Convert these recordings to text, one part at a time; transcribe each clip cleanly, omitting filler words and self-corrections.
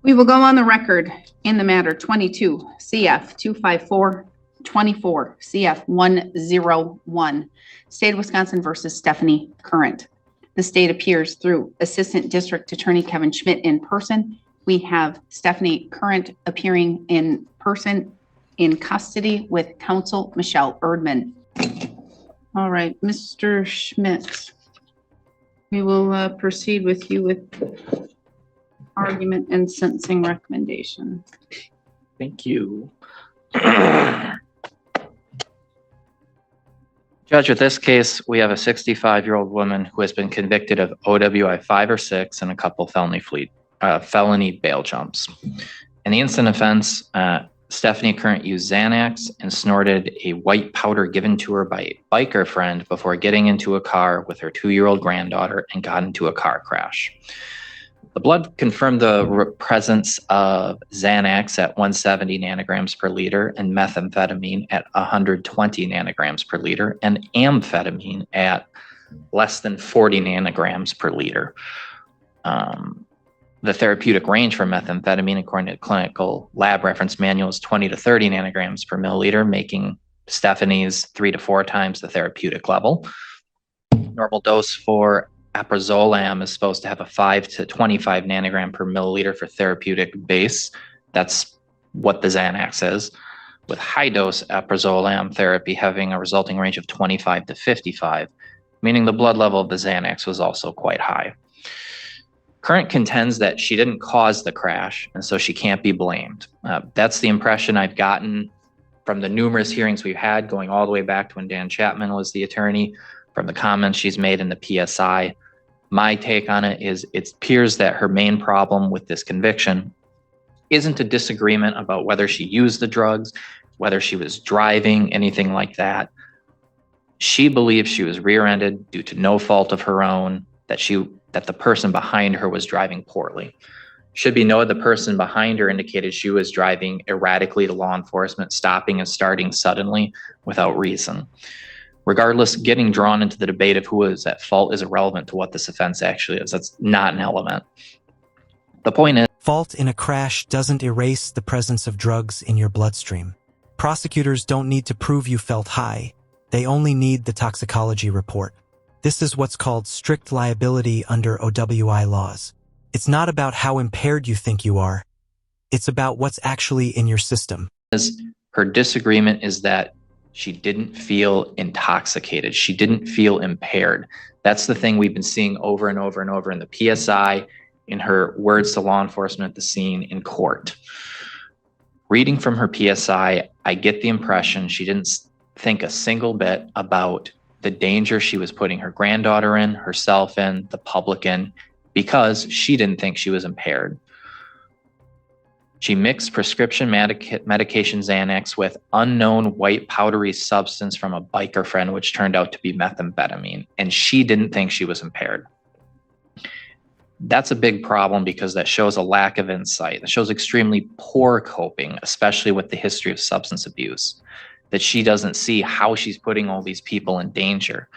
We will go on the record in the matter 22 CF 25424 CF 101, State of Wisconsin versus Stephanie Current. The state appears through Assistant District Attorney Kevin Schmidt in person. We have Stephanie Current appearing in person in custody with counsel Michelle Erdman. All right, Mr. Schmidt, we will proceed with you with argument and sentencing recommendation. Thank you. Judge, with this case, we have a 65-year-old woman who has been convicted of OWI 5 or 6 and a couple felony bail jumps. In the instant offense, Stephanie Current used Xanax and snorted a white powder given to her by a biker friend before getting into a car with her 2-year-old granddaughter and got into a car crash. The blood confirmed the presence of Xanax at 170 nanograms per liter and methamphetamine at 120 nanograms per liter and amphetamine at less than 40 nanograms per liter. The therapeutic range for methamphetamine, according to the clinical lab reference manual, is 20 to 30 nanograms per milliliter, making Stephanie's 3 to 4 times the therapeutic level. Normal dose for aprazolam is supposed to have a 5 to 25 nanogram per milliliter for therapeutic base. That's what the Xanax is, with high dose aprazolam therapy having a resulting range of 25 to 55, meaning the blood level of the Xanax was also quite high. Current contends that she didn't cause the crash, and so she can't be blamed. That's the impression I've gotten from the numerous hearings we've had, going all the way back to when Dan Chapman was the attorney, from the comments she's made in the PSI. My take on it is it appears that her main problem with this conviction isn't a disagreement about whether she used the drugs, whether she was driving, anything like that. She believes she was rear-ended due to no fault of her own, that the person behind her was driving poorly. Should be noted the person behind her indicated she was driving erratically to law enforcement, stopping and starting suddenly without reason. Regardless, getting drawn into the debate of who is at fault is irrelevant to what this offense actually is. That's not an element. The point is, fault in a crash doesn't erase the presence of drugs in your bloodstream. Prosecutors don't need to prove you felt high. They only need the toxicology report. This is what's called strict liability under OWI laws. It's not about how impaired you think you are. It's about what's actually in your system. Her disagreement is that she didn't feel intoxicated. She didn't feel impaired. That's the thing we've been seeing over and over and over in the PSI, in her words to law enforcement at the scene, in court. Reading from her PSI, I get the impression she didn't think a single bit about the danger she was putting her granddaughter in, herself in, the public in, because she didn't think she was impaired. She mixed prescription medication Xanax with unknown white powdery substance from a biker friend, which turned out to be methamphetamine, and she didn't think she was impaired. That's a big problem because that shows a lack of insight. That shows extremely poor coping, especially with the history of substance abuse. That she doesn't see how she's putting all these people in danger.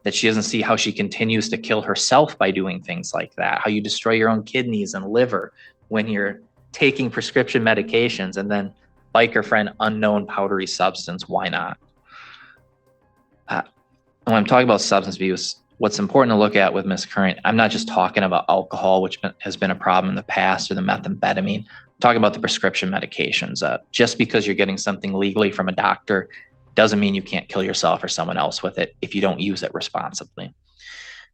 That she doesn't see how she continues to kill herself by doing things like that. How you destroy your own kidneys and liver when you're taking prescription medications, and then biker friend, unknown powdery substance. Why not? When I'm talking about substance abuse, what's important to look at with Ms. Current, I'm not just talking about alcohol, which has been a problem in the past, or the methamphetamine. I'm talking about the prescription medications. Just because you're getting something legally from a doctor doesn't mean you can't kill yourself or someone else with it if you don't use it responsibly.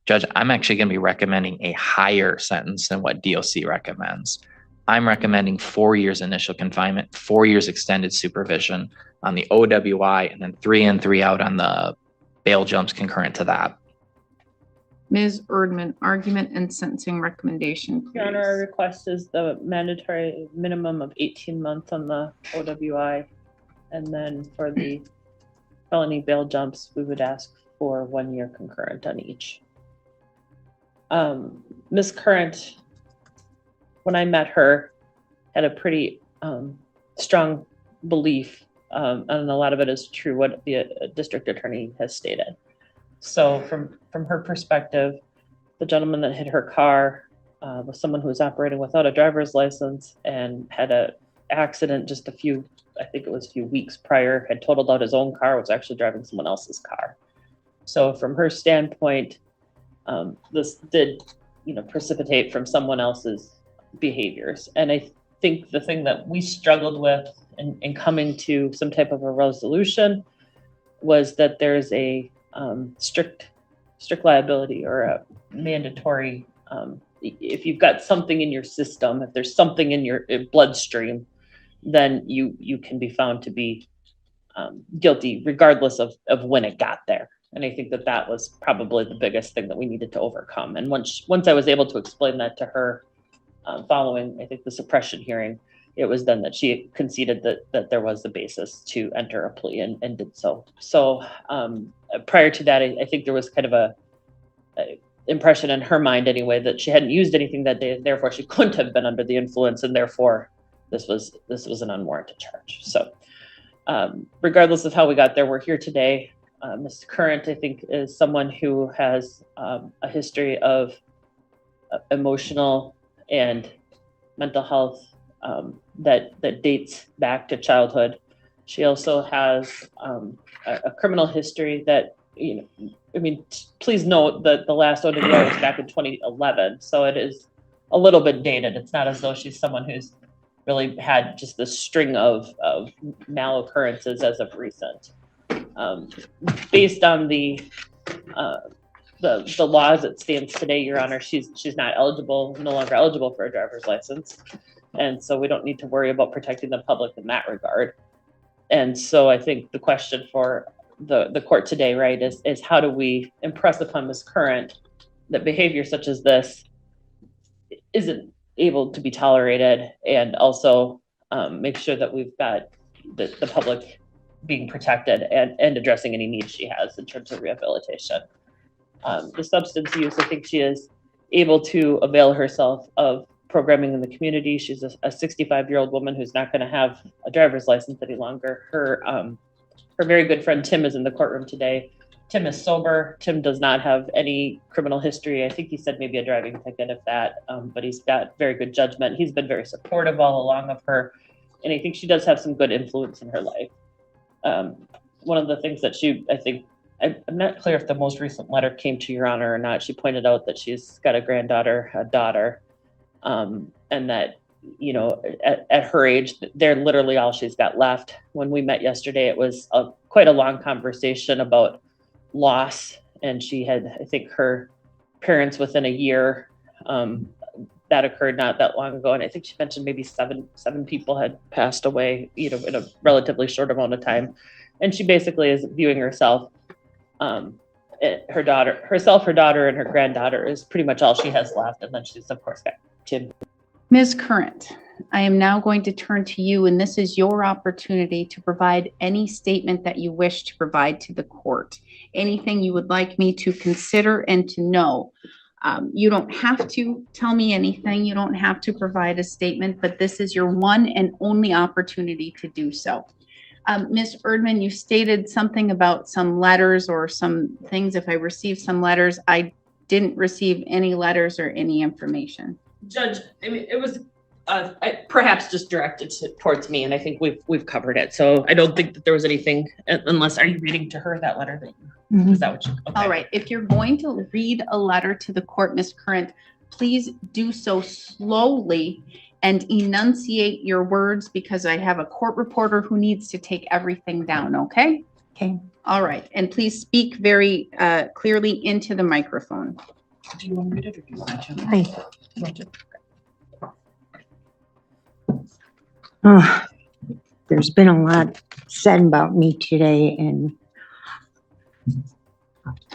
Judge, I'm actually going to be recommending a higher sentence than what DOC recommends. I'm recommending 4 years initial confinement, 4 years extended supervision on the OWI, and then 3 in, 3 out on the bail jumps concurrent to that. Ms. Erdman, argument and sentencing recommendation, please. Your Honor, our request is the mandatory minimum of 18 months on the OWI, and then for the felony bail jumps, we would ask for 1 year concurrent on each. Ms. Current, when I met her, had a pretty strong belief, and a lot of it is true, what the district attorney has stated. So from her perspective, the gentleman that hit her car was someone who was operating without a driver's license and had a accident just a few weeks prior, had totaled out his own car, was actually driving someone else's car. So from her standpoint, this did, precipitate from someone else's behaviors. And I think the thing that we struggled with in coming to some type of a resolution was that there's a strict liability or a mandatory, if you've got something in your system, if there's something in your bloodstream, then you can be found to be guilty regardless of when it got there. And I think that was probably the biggest thing that we needed to overcome. And once I was able to explain that to her, following, I think, the suppression hearing, it was then that she conceded that there was the basis to enter a plea and did so. So prior to that, I think there was kind of a impression in her mind anyway that she hadn't used anything that day, therefore she couldn't have been under the influence, and therefore this was an unwarranted charge. So regardless of how we got there, we're here today. Ms. Current, I think, is someone who has a history of emotional and mental health that dates back to childhood. She also has a criminal history that, please note that the last OWI was back in 2011, so it is a little bit dated. It's not as though she's someone who's really had just the string of mal-occurrences as of recent. Based on the law as it stands today, Your Honor, she's no longer eligible for a driver's license. And so we don't need to worry about protecting the public in that regard. And so I think the question for the court today, right, is how do we impress upon Ms. Current that behavior such as this isn't able to be tolerated, and also make sure that we've got the public being protected and addressing any needs she has in terms of rehabilitation. The substance use, I think she is able to avail herself of programming in the community. She's a 65-year-old woman who's not going to have a driver's license any longer. Her very good friend Tim is in the courtroom today. Tim is sober. Tim does not have any criminal history. I think he said maybe a driving ticket, if that, but he's got very good judgment. He's been very supportive all along of her, and I think she does have some good influence in her life. One of the things that I'm not clear if the most recent letter came to Your Honor or not. She pointed out that she's got a granddaughter, a daughter, and that, at her age, they're literally all she's got left. When we met yesterday, it was quite a long conversation about loss, and she had, I think, her parents within a year. That occurred not that long ago, and I think she mentioned maybe seven people had passed away, in a relatively short amount of time. And she basically is viewing herself, her daughter, and her granddaughter is pretty much all she has left. And then she's, of course, got Tim. Ms. Current, I am now going to turn to you, and this is your opportunity to provide any statement that you wish to provide to the court. Anything you would like me to consider and to know. You don't have to tell me anything. You don't have to provide a statement, but this is your one and only opportunity to do so. Ms. Erdman, you stated something about some letters or some things. If I received some letters, I didn't receive any letters or any information. Judge, it was perhaps just directed towards me, and I think we've covered it. So I don't think that there was anything, unless, are you reading to her that letter? Is that what you? Okay. All right. If you're going to read a letter to the court, Ms. Current, please do so slowly and enunciate your words, because I have a court reporter who needs to take everything down. Okay. Okay. All right. And please speak very clearly into the microphone. Do you want to read it, or do you want to? Hi. You want to? There's been a lot said about me today, and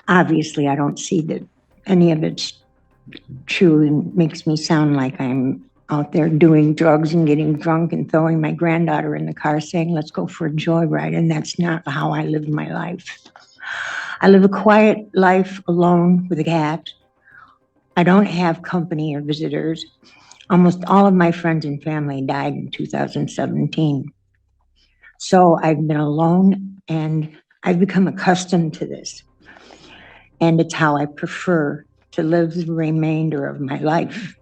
obviously I don't see that any of it's true, and makes me sound like I'm out there doing drugs and getting drunk and throwing my granddaughter in the car saying, let's go for a joyride. And that's not how I live my life. I live a quiet life alone with a cat. I don't have company or visitors. Almost all of my friends and family died in 2017. So I've been alone, and I've become accustomed to this. And it's how I prefer to live the remainder of my life.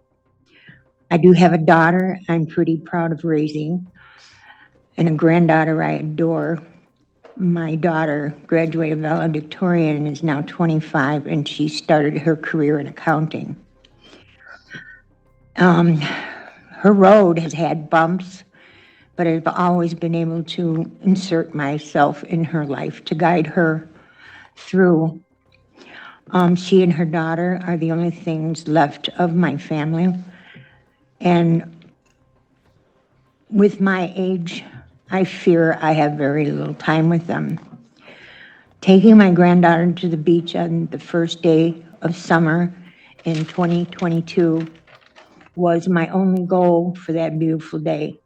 I do have a daughter I'm pretty proud of raising, and a granddaughter I adore. My daughter graduated valedictorian and is now 25, and she started her career in accounting. Her road has had bumps, but I've always been able to insert myself in her life to guide her through. She and her daughter are the only things left of my family. And with my age, I fear I have very little time with them. Taking my granddaughter to the beach on the first day of summer in 2022 was my only goal for that beautiful day.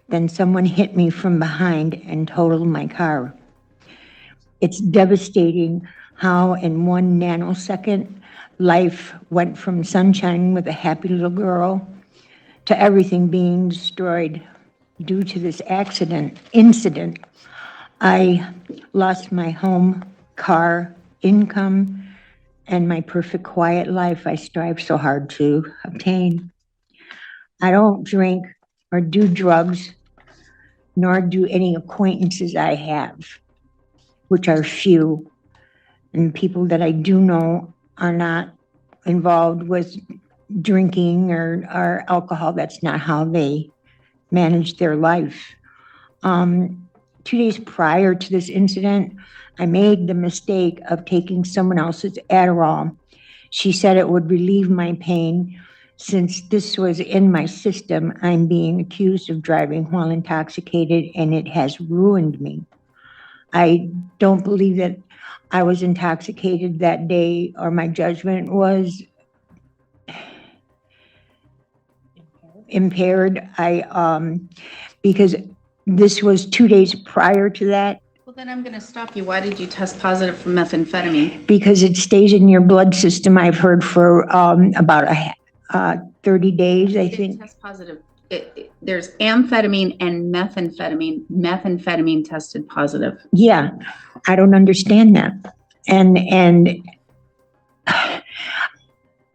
Then someone hit me from behind and totaled my car. It's devastating how in 1 nanosecond, life went from sunshine with a happy little girl to everything being destroyed due to this incident. I lost my home, car, income, and my perfect quiet life I strive so hard to obtain. I don't drink or do drugs, nor do any acquaintances I have, which are few. And people that I do know are not involved with drinking or alcohol. That's not how they manage their life. 2 days prior to this incident, I made the mistake of taking someone else's Adderall. She said it would relieve my pain. Since this was in my system, I'm being accused of driving while intoxicated, and it has ruined me. I don't believe that I was intoxicated that day, or my judgment was impaired. Because this was 2 days prior to that. Well, then I'm going to stop you. Why did you test positive for methamphetamine? Because it stays in your blood system, I've heard, for about 30 days, I think. Test positive. There's amphetamine and methamphetamine. Methamphetamine tested positive. Yeah, I don't understand that. And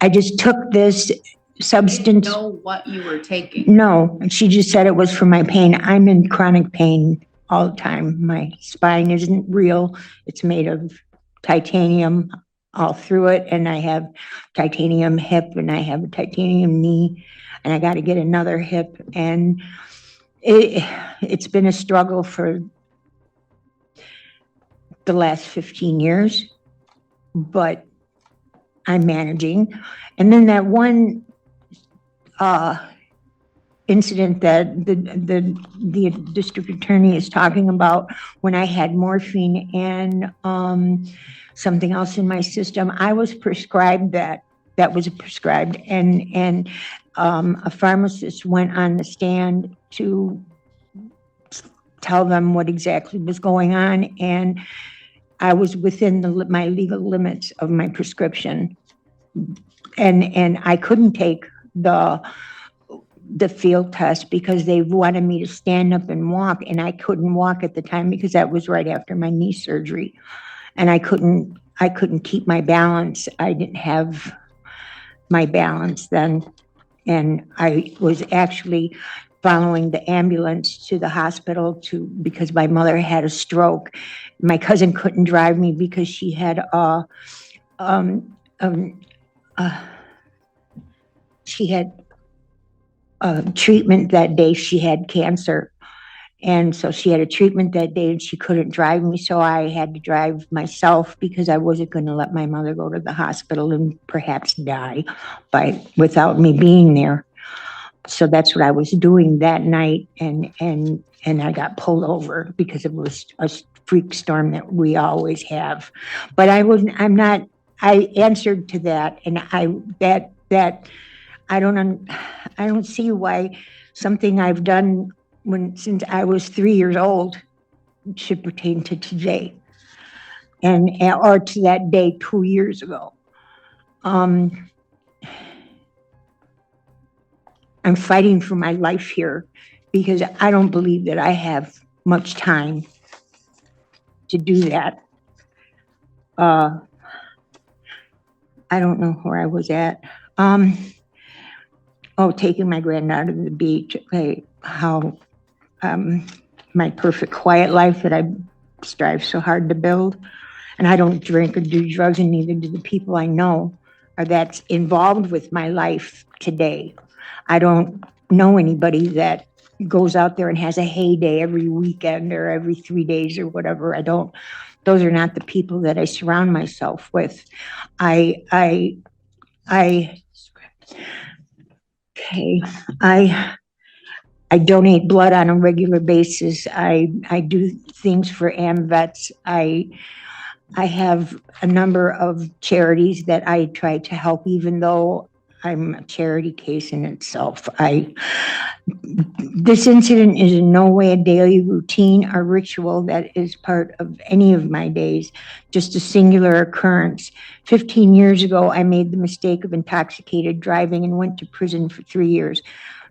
I just took this substance. Didn't know what you were taking. No, she just said it was for my pain. I'm in chronic pain all the time. My spine isn't real. It's made of titanium all through it, and I have titanium hip, and I have a titanium knee, and I got to get another hip, and it's been a struggle for the last 15 years, but I'm managing. And then that one incident that the district attorney is talking about, when I had morphine and something else in my system, I was prescribed that was prescribed, and a pharmacist went on the stand to tell them what exactly was going on, and I was within my legal limits of my prescription, and I couldn't take the field test because they wanted me to stand up and walk, and I couldn't walk at the time because that was right after my knee surgery, and I couldn't keep my balance. I didn't have my balance then, and I was actually following the ambulance to the hospital because my mother had a stroke. My cousin couldn't drive me because she had treatment that day. She had cancer, and so she had a treatment that day, and she couldn't drive me, so I had to drive myself because I wasn't going to let my mother go to the hospital and perhaps die without me being there. So that's what I was doing that night, and I got pulled over because it was a freak storm that we always have. But I answered to that, and I don't see why something I've done since I was 3 years old should pertain to today, or to that day 2 years ago. I'm fighting for my life here because I don't believe that I have much time to do that. I don't know where I was at. Oh, taking my granddaughter to the beach, like how my perfect quiet life that I strive so hard to build. And I don't drink or do drugs, and neither do the people I know or that's involved with my life today. I don't know anybody that goes out there and has a heyday every weekend or every 3 days or whatever. I don't, those are not the people that I surround myself with. I okay, I donate blood on a regular basis. I do things for AMVETS. I have a number of charities that I try to help, even though I'm a charity case in itself. This incident is in no way a daily routine or ritual that is part of any of my days, just a singular occurrence. 15 years ago, I made the mistake of intoxicated driving and went to prison for 3 years.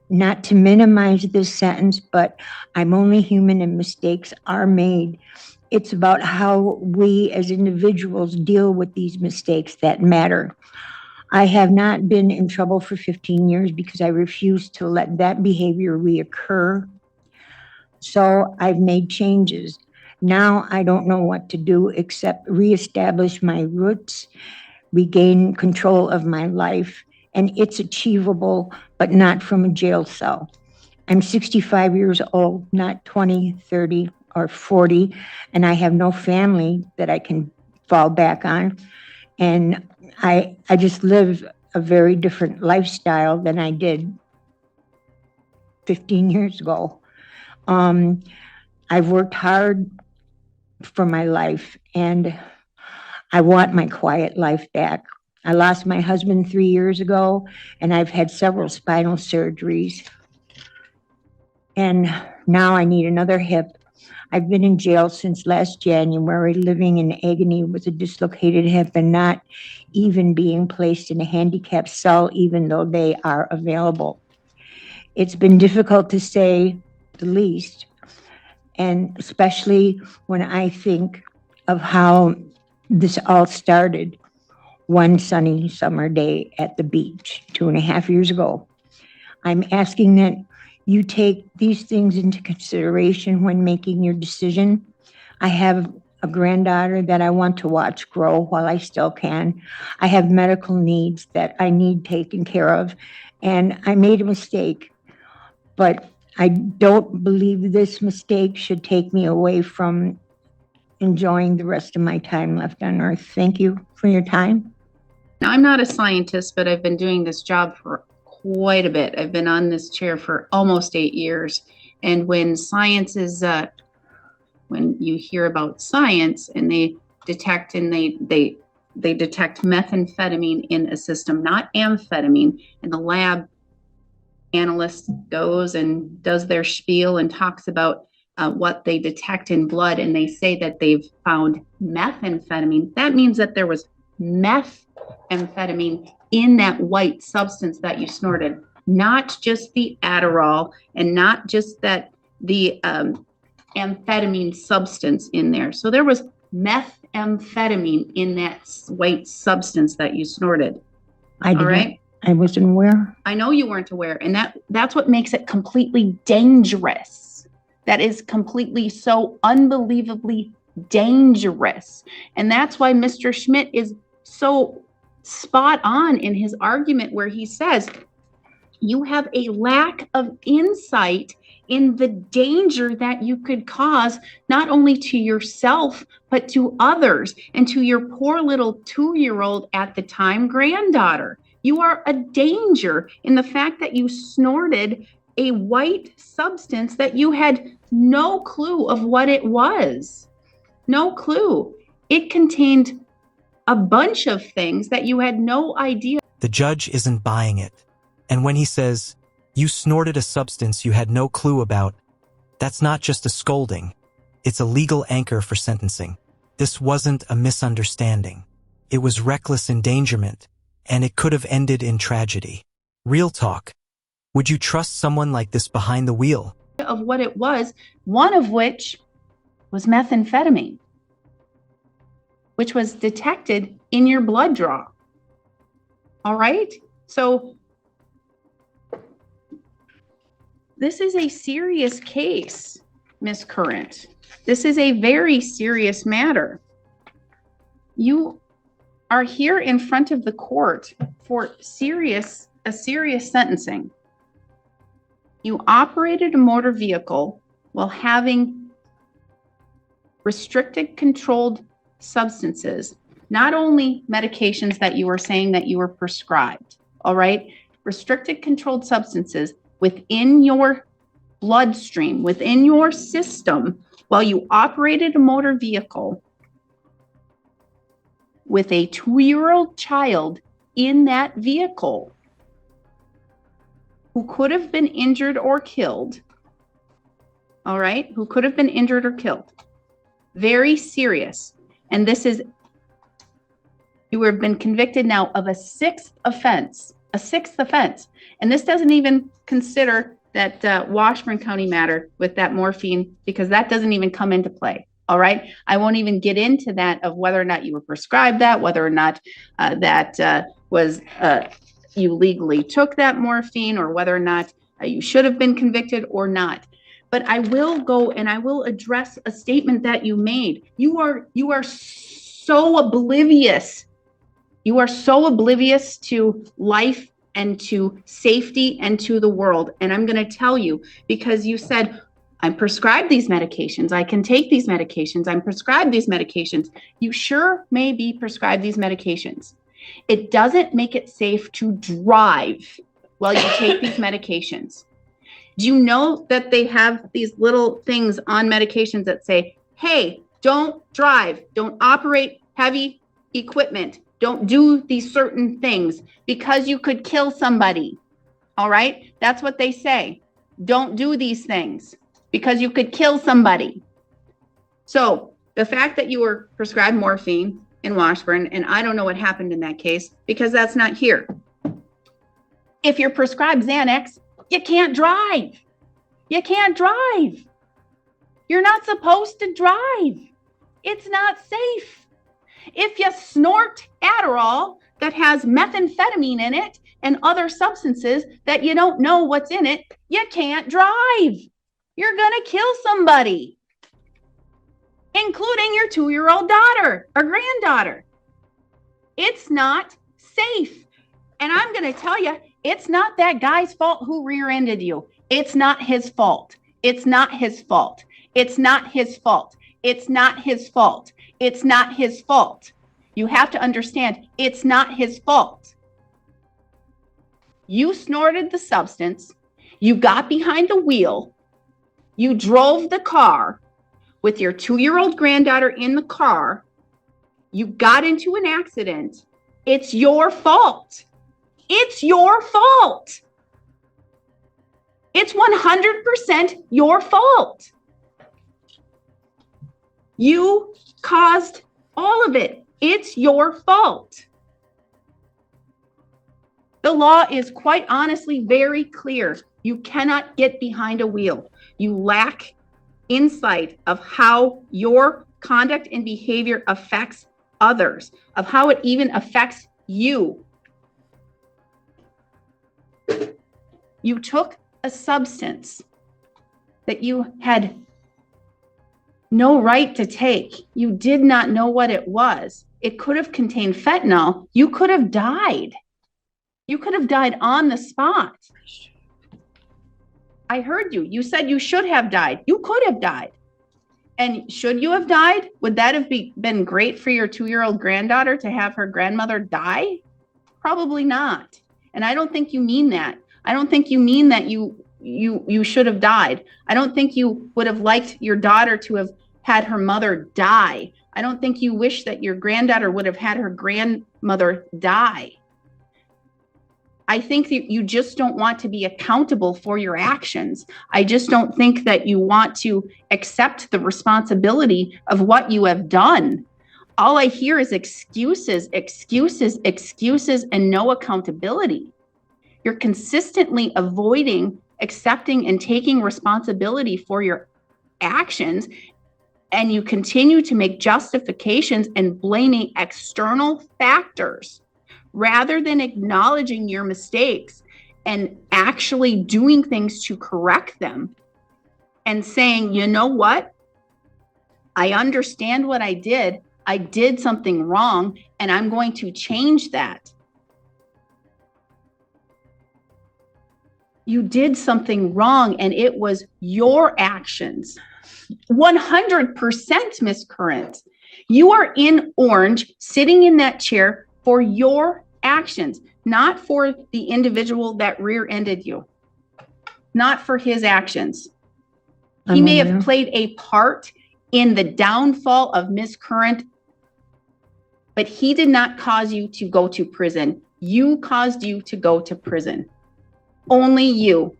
Not to minimize this sentence, but I'm only human and mistakes are made. It's about how we as individuals deal with these mistakes that matter. I have not been in trouble for 15 years because I refuse to let that behavior reoccur. So I've made changes. Now I don't know what to do except reestablish my roots, regain control of my life, and it's achievable, but not from a jail cell. I'm 65 years old, not 20, 30, or 40, and I have no family that I can fall back on. And I just live a very different lifestyle than I did 15 years ago. I've worked hard for my life, and I want my quiet life back. I lost my husband 3 years ago, and I've had several spinal surgeries. And now I need another hip. I've been in jail since last January, living in agony with a dislocated hip and not even being placed in a handicapped cell, even though they are available. It's been difficult to say the least, and especially when I think of how this all started one sunny summer day at the beach 2.5 years ago. I'm asking that you take these things into consideration when making your decision. I have a granddaughter that I want to watch grow while I still can. I have medical needs that I need taken care of, and I made a mistake, but I don't believe this mistake should take me away from enjoying the rest of my time left on earth. Thank you for your time. Now, I'm not a scientist, but I've been doing this job for quite a bit. I've been on this chair for almost 8 years. And when science is, when you hear about science and they detect they detect methamphetamine in a system, not amphetamine, and the lab analyst goes and does their spiel and talks about what they detect in blood, and they say that they've found methamphetamine, that means that there was methamphetamine in that white substance that you snorted, not just the Adderall and not just that the amphetamine substance in there. So there was methamphetamine in that white substance that you snorted. I wasn't aware. I know you weren't aware, and that's what makes it completely dangerous. That is completely so unbelievably dangerous. And that's why Mr. Schmidt is so spot on in his argument where he says you have a lack of insight in the danger that you could cause not only to yourself but to others and to your poor little 2-year-old at the time granddaughter. You are a danger in the fact that you snorted a white substance that you had no clue of what it was. No clue. It contained a bunch of things that you had no idea. The judge isn't buying it. And when he says, you snorted a substance you had no clue about, that's not just a scolding. It's a legal anchor for sentencing. This wasn't a misunderstanding. It was reckless endangerment, and it could have ended in tragedy. Real talk. Would you trust someone like this behind the wheel? Of what it was, one of which was methamphetamine, which was detected in your blood draw. All right? So this is a serious case, Miss Current. This is a very serious matter. You are here in front of the court for a serious sentencing. You operated a motor vehicle while having restricted controlled substances, not only medications that you were saying that you were prescribed, all right? Restricted controlled substances within your bloodstream, within your system, while you operated a motor vehicle with a 2-year-old child in that vehicle who could have been injured or killed, all right? Who could have been injured or killed. Very serious. And this is, you have been convicted now of a sixth offense. And this doesn't even consider that Washburn County matter with that morphine, because that doesn't even come into play. All right. I won't even get into that of whether or not you were prescribed that, whether or not you legally took that morphine, or whether or not you should have been convicted or not. But I will go and I will address a statement that you made. You are so oblivious. You are so oblivious to life and to safety and to the world. And I'm going to tell you, because you said, I'm prescribed these medications. I can take these medications. I'm prescribed these medications. You sure may be prescribed these medications. It doesn't make it safe to drive while you take these medications. Do you know that they have these little things on medications that say, hey, don't drive, don't operate heavy equipment, don't do these certain things because you could kill somebody. All right? That's what they say. Don't do these things because you could kill somebody. So the fact that you were prescribed morphine in Washburn, and I don't know what happened in that case because that's not here. If you're prescribed Xanax, you can't drive. You can't drive. You're not supposed to drive. It's not safe. If you snort Adderall that has methamphetamine in it and other substances that you don't know what's in it, you can't drive. You're going to kill somebody, including your 2-year-old daughter or granddaughter. It's not safe. And I'm going to tell you, it's not that guy's fault who rear-ended you. It's not his fault. It's not his fault. It's not his fault. It's not his fault. It's not his fault. You have to understand, it's not his fault. You snorted the substance. You got behind the wheel. You drove the car with your 2-year-old granddaughter in the car. You got into an accident. It's your fault. It's your fault. It's 100% your fault. You caused all of it. It's your fault. The law is quite honestly very clear. You cannot get behind a wheel. You lack insight of how your conduct and behavior affects others, of how it even affects you. You took a substance that you had no right to take. You did not know what it was. It could have contained fentanyl. You could have died. You could have died on the spot. I heard you. You said you should have died. You could have died. And should you have died? Would that have been great for your 2-year-old granddaughter to have her grandmother die? Probably not. And I don't think you mean that. I don't think you mean that you should have died. I don't think you would have liked your daughter to have had her mother die. I don't think you wish that your granddaughter would have had her grandmother die. I think that you just don't want to be accountable for your actions. I just don't think that you want to accept the responsibility of what you have done. All I hear is excuses, excuses, excuses, and no accountability. You're consistently avoiding accepting and taking responsibility for your actions, and you continue to make justifications and blaming external factors rather than acknowledging your mistakes and actually doing things to correct them and saying, you know what? I understand what I did. I did something wrong, and I'm going to change that. You did something wrong, and it was your actions. 100%, Miss Current. You are in orange, sitting in that chair for your actions, not for the individual that rear-ended you, not for his actions. He may have played a part in the downfall of Miss Current, but he did not cause you to go to prison. You caused you to go to prison. Only you.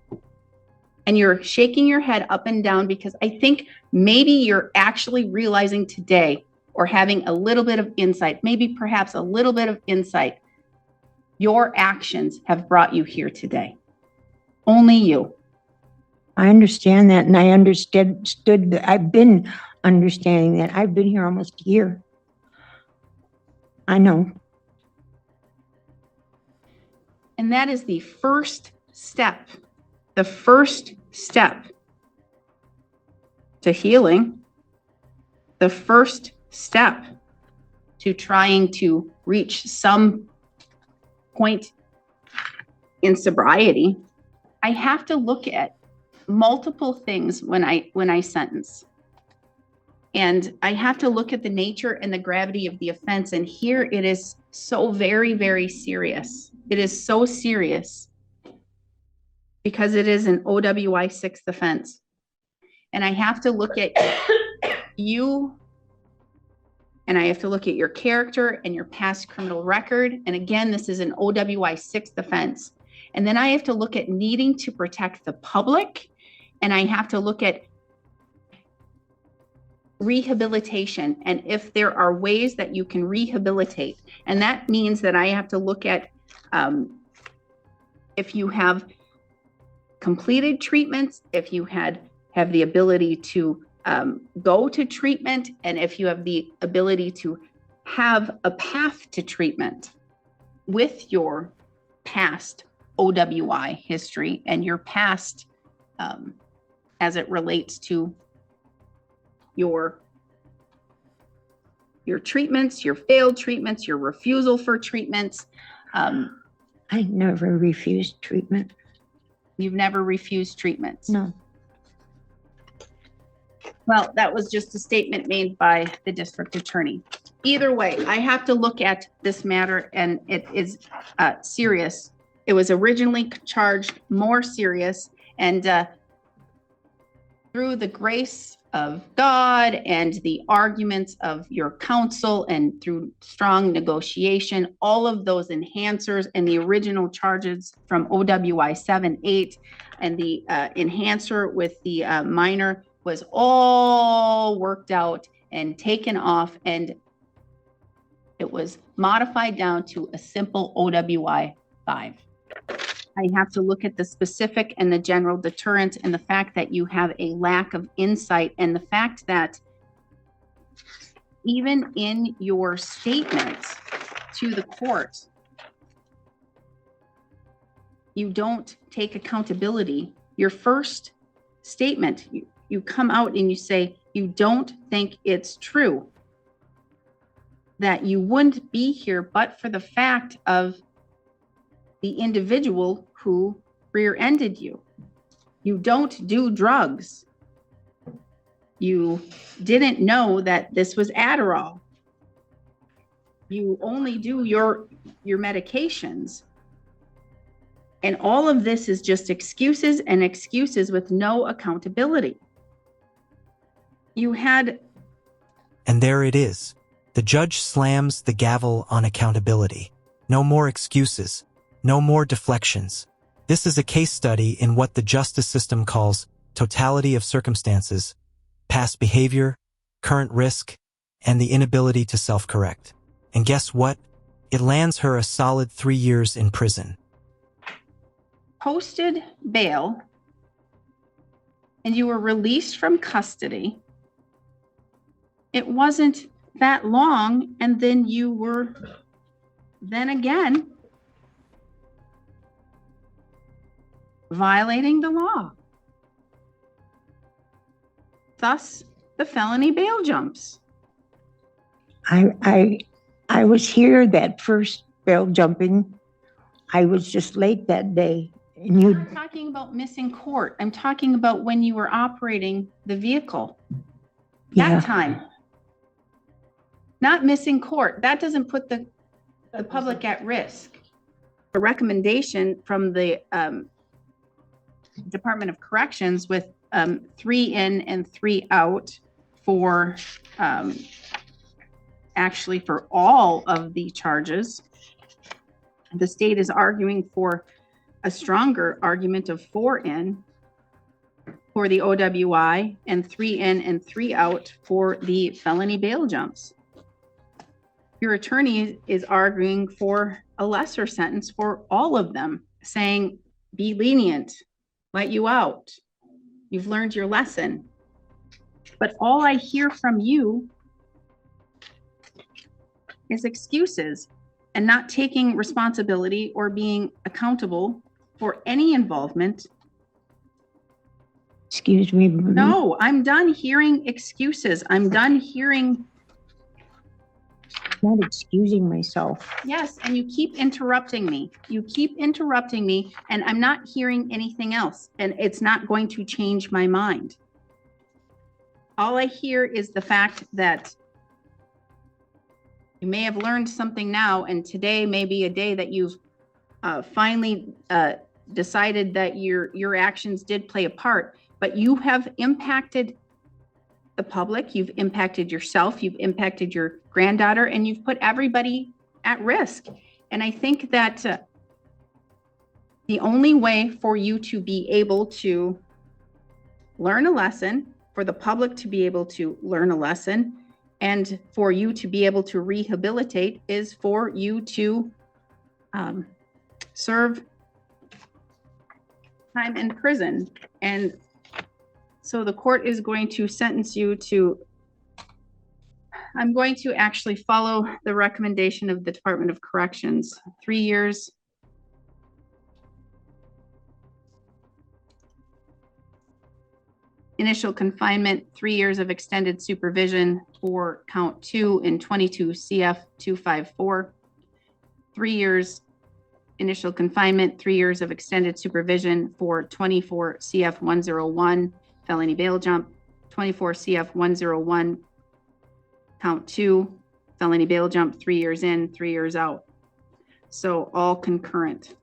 And you're shaking your head up and down because I think maybe you're actually realizing today, or having a little bit of insight, maybe perhaps a little bit of insight, your actions have brought you here today. Only you. I understand that, and I understood that. I've been understanding that. I've been here almost a year. I know. And that is the first step. The first step to healing. The first step to trying to reach some point in sobriety. I have to look at multiple things when I sentence. And I have to look at the nature and the gravity of the offense. And here it is so very, very serious. It is so serious because it is an OWI 6th offense. And I have to look at you, and I have to look at your character and your past criminal record. And again, this is an OWI 6th offense. And then I have to look at needing to protect the public. And I have to look at rehabilitation and if there are ways that you can rehabilitate. And that means that I have to look at if you have completed treatments, if you have the ability to go to treatment, and if you have the ability to have a path to treatment with your past OWI history and your past as it relates to your treatments, your failed treatments, your refusal for treatments. I never refused treatment. You've never refused treatments? No. Well, that was just a statement made by the district attorney. Either way, I have to look at this matter, and it is serious. It was originally charged more serious, and through the grace of God and the arguments of your counsel and through strong negotiation, all of those enhancers and the original charges from OWI 7-8 and the enhancer with the minor was all worked out and taken off, and it was modified down to a simple OWI 5. I have to look at the specific and the general deterrent and the fact that you have a lack of insight, and the fact that even in your statements to the court, you don't take accountability. Your first statement, you come out and you say, you don't think it's true, that you wouldn't be here but for the fact of the individual who rear-ended you. You don't do drugs. You didn't know that this was Adderall. You only do your medications. And all of this is just excuses and excuses with no accountability. You had... And there it is. The judge slams the gavel on accountability. No more excuses. No more deflections. This is a case study in what the justice system calls totality of circumstances, past behavior, current risk, and the inability to self-correct. And guess what? It lands her a solid 3 years in prison. Posted bail, and you were released from custody. It wasn't that long, and then you were then again violating the law. Thus, the felony bail jumps. I was here that first bail jumping. I was just late that day. And I'm not talking about missing court. I'm talking about when you were operating the vehicle. yeah, That time. Not missing court. That doesn't put the public at risk. A recommendation from the Department of Corrections with 3 in and 3 out for actually for all of the charges. The state is arguing for a stronger argument of 4 in for the OWI and 3 in and 3 out for the felony bail jumps. Your attorney is arguing for a lesser sentence for all of them, saying, be lenient, let you out. You've learned your lesson. But all I hear from you is excuses and not taking responsibility or being accountable for any involvement. excuse me. No, I'm done hearing excuses. I'm done hearing, Not excusing myself. yes, and you keep interrupting me. You keep interrupting me, and I'm not hearing anything else, and it's not going to change my mind. All I hear is the fact that you may have learned something now, and today may be a day that you've finally decided that your actions did play a part, but you have impacted the public, you've impacted yourself, you've impacted your granddaughter, and you've put everybody at risk. And I think that the only way for you to be able to learn a lesson, for the public to be able to learn a lesson, and for you to be able to rehabilitate is for you to serve time in prison. And so the court is going to sentence you to, I'm going to actually follow the recommendation of the Department of Corrections, 3 years. Initial confinement, 3 years of extended supervision for count 2 in 22 CF 254. 3 years initial confinement, 3 years of extended supervision for 24 CF 101 felony bail jump, 24 CF 101 count 2 felony bail jump, 3 years in, 3 years out. So all concurrent.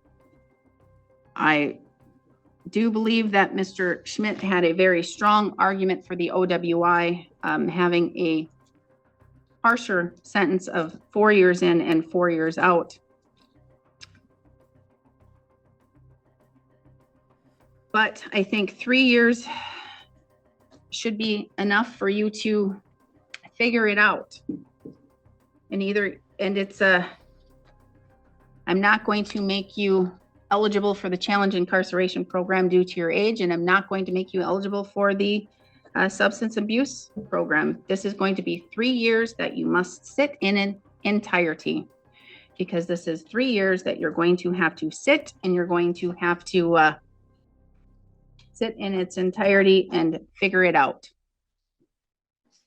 I do believe that Mr. Schmidt had a very strong argument for the OWI, having a harsher sentence of 4 years in and 4 years out. But I think 3 years should be enough for you to figure it out. And it's I'm not going to make you eligible for the challenge incarceration program due to your age, and I'm not going to make you eligible for the substance abuse program. This is going to be 3 years that you must sit in an entirety, because this is 3 years that you're going to have to sit, and you're going to have to sit in its entirety and figure it out.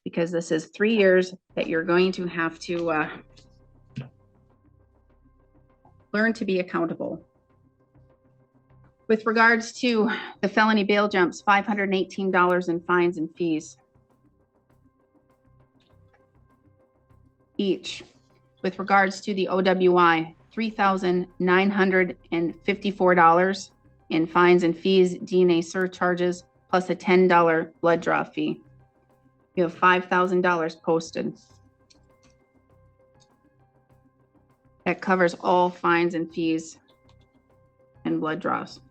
Because this is 3 years that you're going to have to learn to be accountable. With regards to the felony bail jumps, $518 in fines and fees each. With regards to the OWI, $3,954 in fines and fees, DNA surcharges, plus a $10 blood draw fee. You have $5,000 posted. That covers all fines and fees and blood draws.